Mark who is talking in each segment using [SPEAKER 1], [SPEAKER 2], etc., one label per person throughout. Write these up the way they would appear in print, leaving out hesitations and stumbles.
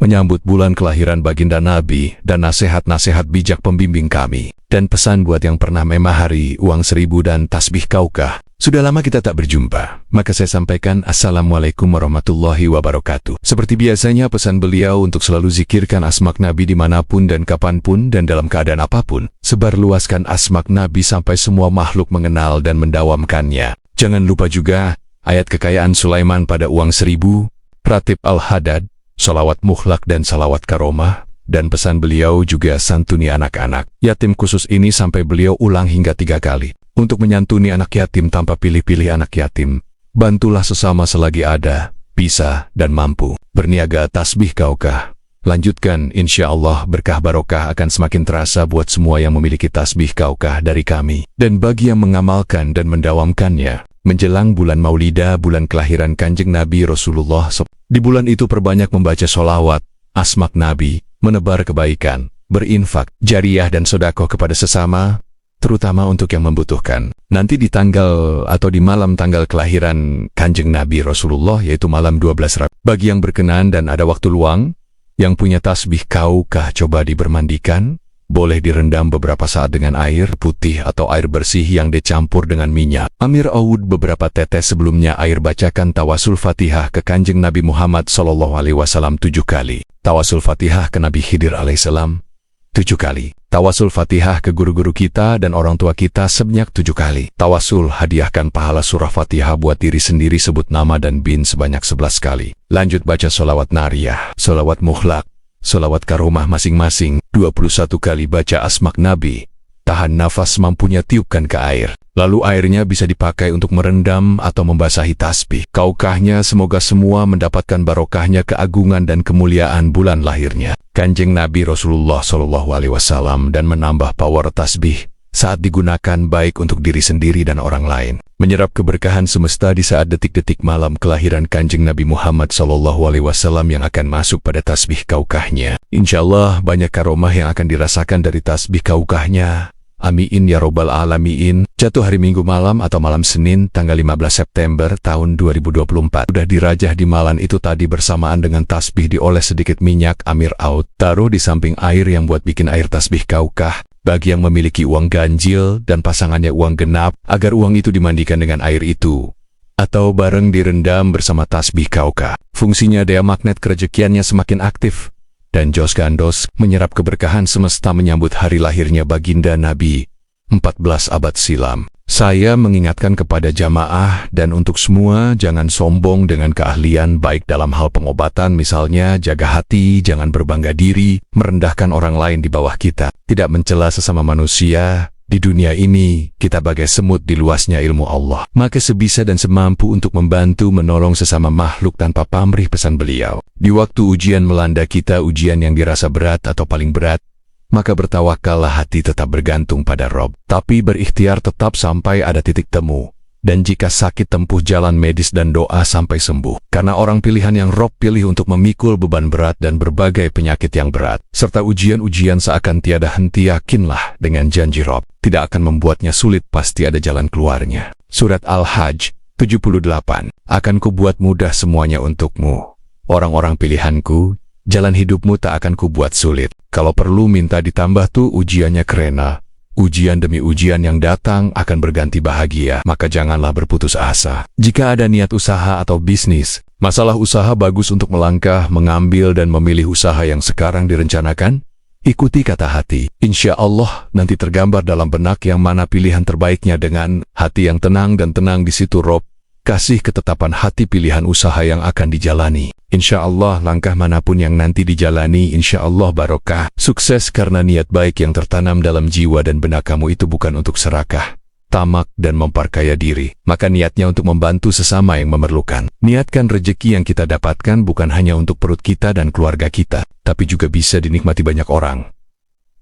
[SPEAKER 1] menyambut bulan kelahiran baginda Nabi dan nasihat-nasihat bijak pembimbing kami. Dan pesan buat yang pernah memahari uang 1000 dan tasbih kaukah. Sudah lama kita tak berjumpa, maka saya sampaikan Assalamualaikum warahmatullahi wabarakatuh. Seperti biasanya pesan beliau untuk selalu zikirkan asmak Nabi dimanapun dan kapanpun dan dalam keadaan apapun. Sebarluaskan asmak Nabi sampai semua makhluk mengenal dan mendawamkannya. Jangan lupa juga ayat kekayaan Sulaiman pada uang 1000, Ratib Al-Hadad, Salawat Mukhlak dan Salawat Karomah, dan pesan beliau juga santuni anak-anak yatim khusus ini sampai beliau ulang hingga 3 kali. Untuk menyantuni anak yatim tanpa pilih-pilih anak yatim, bantulah sesama selagi ada, bisa, dan mampu. Berniaga tasbih kaukah. Lanjutkan, insya Allah berkah barokah akan semakin terasa buat semua yang memiliki tasbih kaukah dari kami. Dan bagi yang mengamalkan dan mendawamkannya, menjelang bulan Maulidah, bulan kelahiran Kanjeng Nabi Rasulullah SAW. Di bulan itu perbanyak membaca sholawat, asmak Nabi, menebar kebaikan, berinfak, jariah dan sedekah kepada sesama, terutama untuk yang membutuhkan. Nanti di tanggal atau di malam tanggal kelahiran Kanjeng Nabi Rasulullah, yaitu malam 12 Rabiul. Bagi yang berkenan dan ada waktu luang, yang punya tasbih kaukah coba dibermandikan, boleh direndam beberapa saat dengan air putih atau air bersih yang dicampur dengan minyak. Amir Aud beberapa tetes sebelumnya air bacakan tawasul Fatihah ke Kanjeng Nabi Muhammad SAW 7 kali. Tawasul Fatihah ke Nabi Khidir alaihissalam 7 kali. Tawasul Fatihah ke guru-guru kita dan orang tua kita sebanyak 7 kali. Tawasul hadiahkan pahala surah Fatihah buat diri sendiri, sebut nama dan bin sebanyak 11 kali. Lanjut baca sholawat nariyah, sholawat mukhlak, sholawat karomah masing-masing 21 kali. Baca asmak Nabi, tahan nafas mampunya tiupkan ke air. Lalu airnya bisa dipakai untuk merendam atau membasahi tasbih kaukahnya. Semoga semua mendapatkan barokahnya, keagungan dan kemuliaan bulan lahirnya Kanjeng Nabi Rasulullah SAW, dan menambah power tasbih saat digunakan baik untuk diri sendiri dan orang lain. Menyerap keberkahan semesta di saat detik-detik malam kelahiran Kanjeng Nabi Muhammad SAW yang akan masuk pada tasbih kaukahnya. Insya Allah banyak karomah yang akan dirasakan dari tasbih kaukahnya. Amin ya robbal alamin. Jatuh hari Minggu malam atau malam Senin tanggal 15 September tahun 2024. Sudah dirajah di malam itu tadi bersamaan dengan tasbih dioles sedikit minyak Amir Aud. Taruh di samping air yang buat bikin air tasbih kaukah. Bagi yang memiliki uang ganjil dan pasangannya uang genap, agar uang itu dimandikan dengan air itu. Atau bareng direndam bersama tasbih kaukah. Fungsinya daya magnet kerejekiannya semakin aktif. Dan Jos Gandos menyerap keberkahan semesta menyambut hari lahirnya baginda Nabi 14 abad silam. Saya mengingatkan kepada jamaah dan untuk semua, jangan sombong dengan keahlian baik dalam hal pengobatan, misalnya jaga hati, jangan berbangga diri, merendahkan orang lain di bawah kita, tidak mencela sesama manusia. Di dunia ini, kita bagai semut di luasnya ilmu Allah. Maka sebisa dan semampu untuk membantu menolong sesama makhluk tanpa pamrih, pesan beliau. Di waktu ujian melanda kita, ujian yang dirasa berat atau paling berat, maka bertawakallah, hati tetap bergantung pada Rob. Tapi berikhtiar tetap sampai ada titik temu. Dan jika sakit, tempuh jalan medis dan doa sampai sembuh. Karena orang pilihan yang Rob pilih untuk memikul beban berat dan berbagai penyakit yang berat, serta ujian-ujian seakan tiada henti, yakinlah dengan janji Rob tidak akan membuatnya sulit, pasti ada jalan keluarnya. Surat Al-Hajj 78. Akan kubuat mudah semuanya untukmu. Orang-orang pilihanku, jalan hidupmu tak akan kubuat sulit. Kalau perlu minta ditambah tuh ujiannya, karena ujian demi ujian yang datang akan berganti bahagia, maka janganlah berputus asa. Jika ada niat usaha atau bisnis, masalah usaha bagus untuk melangkah, mengambil dan memilih usaha yang sekarang direncanakan, ikuti kata hati. Insya Allah nanti tergambar dalam benak yang mana pilihan terbaiknya. Dengan hati yang tenang dan tenang di situ Rob kasih ketetapan hati pilihan usaha yang akan dijalani. Insya Allah langkah manapun yang nanti dijalani, insya Allah barokah, sukses, karena niat baik yang tertanam dalam jiwa dan benak kamu itu bukan untuk serakah, tamak dan memperkaya diri, maka niatnya untuk membantu sesama yang memerlukan. Niatkan rejeki yang kita dapatkan bukan hanya untuk perut kita dan keluarga kita, tapi juga bisa dinikmati banyak orang,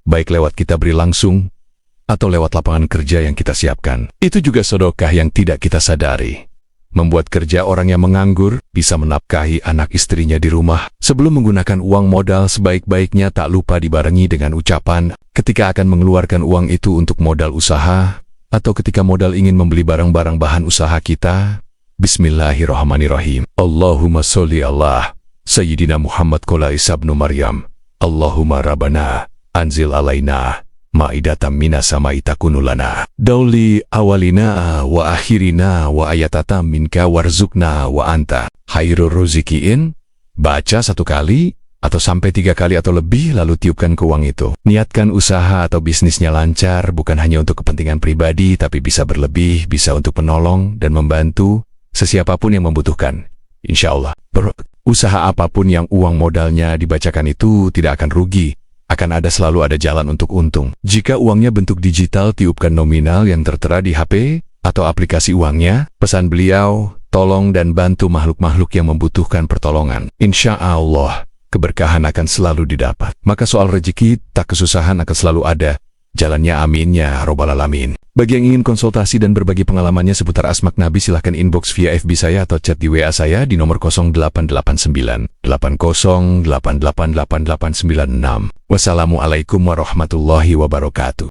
[SPEAKER 1] baik lewat kita beri langsung atau lewat lapangan kerja yang kita siapkan. Itu juga sedekah yang tidak kita sadari. Membuat kerja orang yang menganggur bisa menafkahi anak istrinya di rumah. Sebelum menggunakan uang modal, sebaik-baiknya tak lupa dibarengi dengan ucapan ketika akan mengeluarkan uang itu untuk modal usaha, atau ketika modal ingin membeli barang-barang bahan usaha kita. Bismillahirrahmanirrahim. Allahumma sholli Allah. Sayyidina Muhammad qala Isa ibnu Maryam, Allahumma rabbana anzil alaina ma'idatam minas samai takunu lana dauli awalina wa akhirina wa ayatatam minka warzukna wa anta khairur ruzikiin. Baca 1 kali atau sampai 3 kali atau lebih, lalu tiupkan ke uang itu. Niatkan usaha atau bisnisnya lancar, bukan hanya untuk kepentingan pribadi, tapi bisa berlebih, bisa untuk menolong dan membantu sesiapapun yang membutuhkan. Insya Allah, usaha apapun yang uang modalnya dibacakan itu tidak akan rugi, akan selalu ada jalan untuk untung. Jika uangnya bentuk digital, tiupkan nominal yang tertera di HP atau aplikasi uangnya. Pesan beliau, tolong dan bantu makhluk-makhluk yang membutuhkan pertolongan. Insya Allah, keberkahan akan selalu didapat. Maka soal rezeki, tak kesusahan akan selalu ada jalannya, amin ya robbal alamin. Bagi yang ingin konsultasi dan berbagi pengalamannya seputar Asma Nabi, silahkan inbox via FB saya atau chat di WA saya di nomor 0889 80888896. Wassalamualaikum warahmatullahi wabarakatuh.